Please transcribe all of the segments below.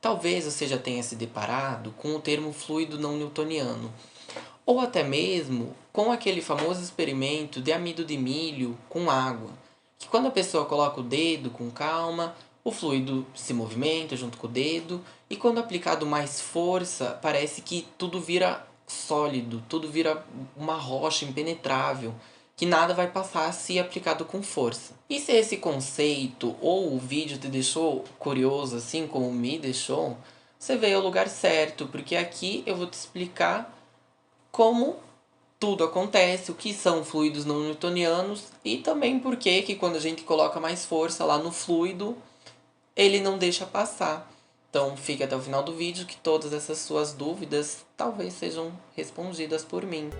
Talvez você já tenha se deparado com o termo fluido não newtoniano, ou até mesmo com aquele famoso experimento de amido de milho com água, que quando a pessoa coloca o dedo com calma, o fluido se movimenta junto com o dedo, e quando aplicado mais força, parece que tudo vira sólido, tudo vira uma rocha impenetrável, que nada vai passar se aplicado com força. E se esse conceito ou o vídeo te deixou curioso, assim como me deixou, você veio ao lugar certo, porque aqui eu vou te explicar como tudo acontece, o que são fluidos não newtonianos e também por que quando a gente coloca mais força lá no fluido, ele não deixa passar. Então fique até o final do vídeo que todas essas suas dúvidas talvez sejam respondidas por mim.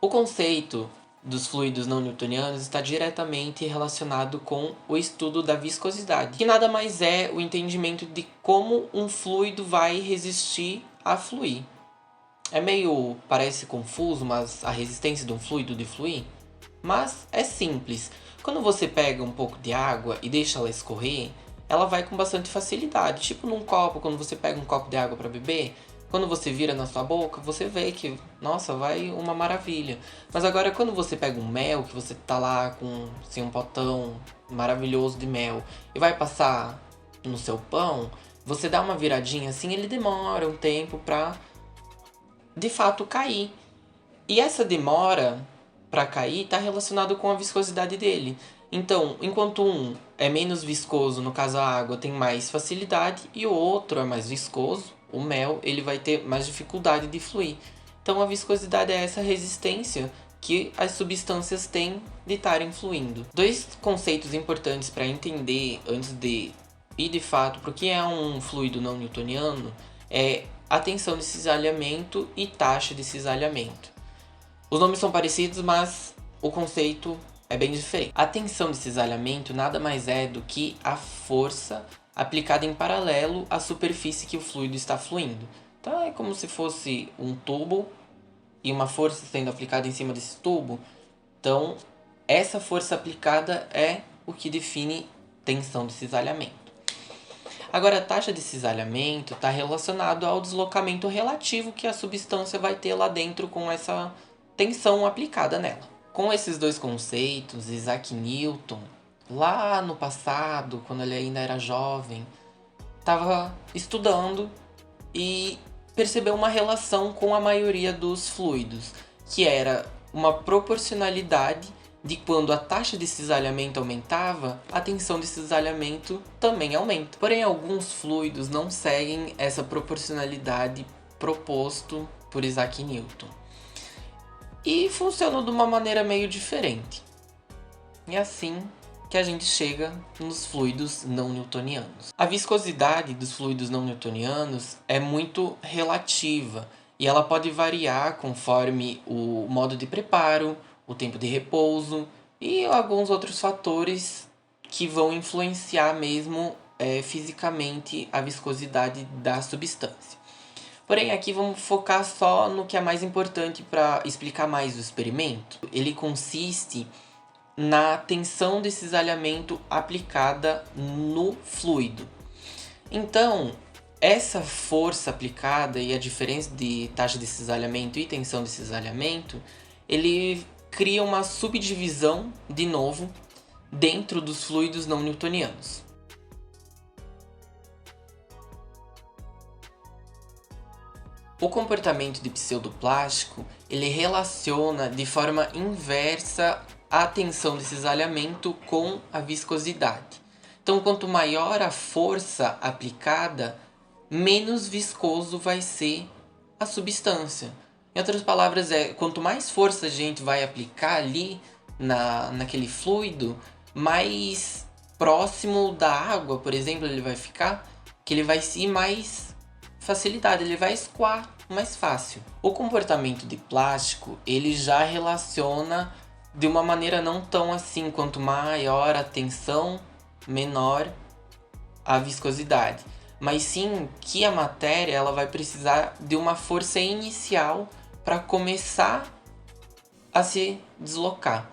O conceito dos fluidos não newtonianos está diretamente relacionado com o estudo da viscosidade, que nada mais é o entendimento de como um fluido vai resistir a fluir. Parece confuso, mas a resistência de um fluido de fluir? Mas é simples. Quando você pega um pouco de água e deixa ela escorrer, ela vai com bastante facilidade. Tipo num copo, quando você pega um copo de água para beber, quando você vira na sua boca, você vê que, nossa, vai uma maravilha. Mas agora quando você pega um mel, que você tá lá com assim, um potão maravilhoso de mel, e vai passar no seu pão, você dá uma viradinha assim, ele demora um tempo pra de fato cair. E essa demora para cair está relacionado com a viscosidade dele. Então, enquanto um é menos viscoso, no caso a água tem mais facilidade, e o outro é mais viscoso, o mel, ele vai ter mais dificuldade de fluir. Então a viscosidade é essa resistência que as substâncias têm de estarem fluindo. Dois conceitos importantes para entender antes de ir de fato para o que é um fluido não newtoniano é a tensão de cisalhamento e taxa de cisalhamento. Os nomes são parecidos, mas o conceito é bem diferente. A tensão de cisalhamento nada mais é do que a força aplicada em paralelo à superfície que o fluido está fluindo. Então é como se fosse um tubo e uma força sendo aplicada em cima desse tubo. Então essa força aplicada é o que define tensão de cisalhamento. Agora, a taxa de cisalhamento está relacionado ao deslocamento relativo que a substância vai ter lá dentro com essa tensão aplicada nela. Com esses dois conceitos, Isaac Newton, lá no passado, quando ele ainda era jovem, estava estudando e percebeu uma relação com a maioria dos fluidos, que era uma proporcionalidade de quando a taxa de cisalhamento aumentava, a tensão de cisalhamento também aumenta. Porém, alguns fluidos não seguem essa proporcionalidade proposto por Isaac Newton. E funcionam de uma maneira meio diferente. E assim que a gente chega nos fluidos não newtonianos. A viscosidade dos fluidos não newtonianos é muito relativa e ela pode variar conforme o modo de preparo, o tempo de repouso e alguns outros fatores que vão influenciar mesmo fisicamente a viscosidade da substância. Porém, aqui vamos focar só no que é mais importante para explicar mais o experimento. Ele consiste na tensão de cisalhamento aplicada no fluido. Então, essa força aplicada e a diferença de taxa de cisalhamento e tensão de cisalhamento, ele cria uma subdivisão, de novo, dentro dos fluidos não newtonianos. O comportamento de pseudoplástico, ele relaciona de forma inversa a tensão de cisalhamento com a viscosidade. Então, quanto maior a força aplicada, menos viscoso vai ser a substância. Em outras palavras, quanto mais força a gente vai aplicar ali naquele fluido, mais próximo da água, por exemplo, ele vai ficar, que ele vai ser mais facilidade, ele vai escoar mais fácil. O comportamento de plástico, ele já relaciona de uma maneira não tão assim, quanto maior a tensão, menor a viscosidade. Mas sim que a matéria ela vai precisar de uma força inicial para começar a se deslocar.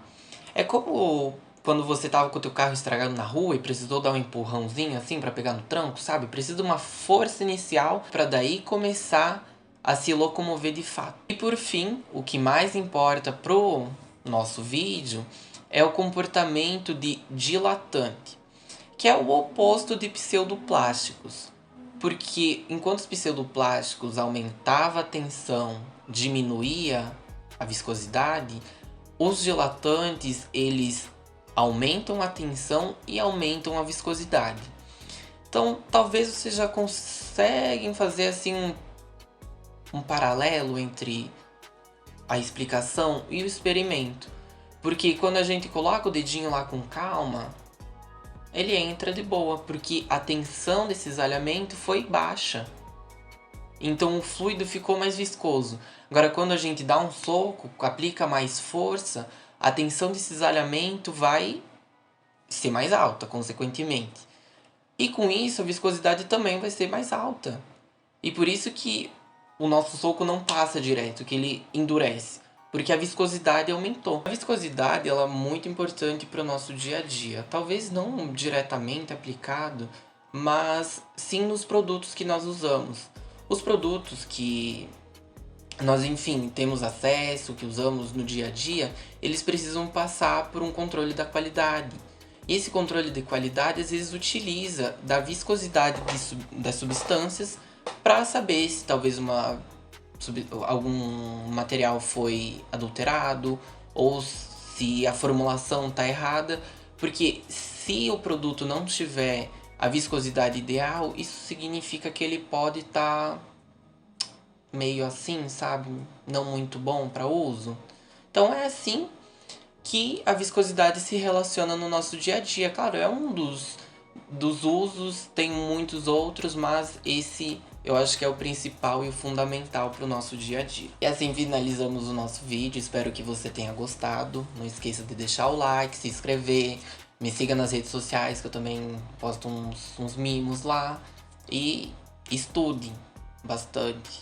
É como quando você tava com o teu carro estragado na rua e precisou dar um empurrãozinho assim pra pegar no tranco, sabe? Precisa de uma força inicial pra daí começar a se locomover de fato. E por fim, o que mais importa pro nosso vídeo é o comportamento de dilatante, que é o oposto de pseudoplásticos. Porque enquanto os pseudoplásticos aumentavam a tensão, diminuía a viscosidade, os dilatantes, eles aumentam a tensão e aumentam a viscosidade. Então, talvez vocês já conseguem fazer assim um paralelo entre a explicação e o experimento. Porque quando a gente coloca o dedinho lá com calma, ele entra de boa, porque a tensão desse cisalhamento foi baixa. Então o fluido ficou mais viscoso. Agora, quando a gente dá um soco, aplica mais força, a tensão de cisalhamento vai ser mais alta, consequentemente. E com isso, a viscosidade também vai ser mais alta. E por isso que o nosso soco não passa direto, que ele endurece. Porque a viscosidade aumentou. A viscosidade ela é muito importante para o nosso dia a dia. Talvez não diretamente aplicado, mas sim nos produtos que nós usamos. Os produtos que nós, enfim, temos acesso, que usamos no dia a dia, eles precisam passar por um controle da qualidade. E esse controle de qualidade, às vezes, utiliza da viscosidade das substâncias para saber se talvez algum material foi adulterado ou se a formulação está errada. Porque se o produto não tiver a viscosidade ideal, isso significa que ele pode estar meio assim, sabe? Não muito bom para uso. Então é assim que a viscosidade se relaciona no nosso dia a dia. Claro, é um dos usos, tem muitos outros, mas esse eu acho que é o principal e o fundamental para o nosso dia a dia. E assim finalizamos o nosso vídeo, espero que você tenha gostado. Não esqueça de deixar o like, se inscrever, me siga nas redes sociais que eu também posto uns mimos lá. E estude bastante.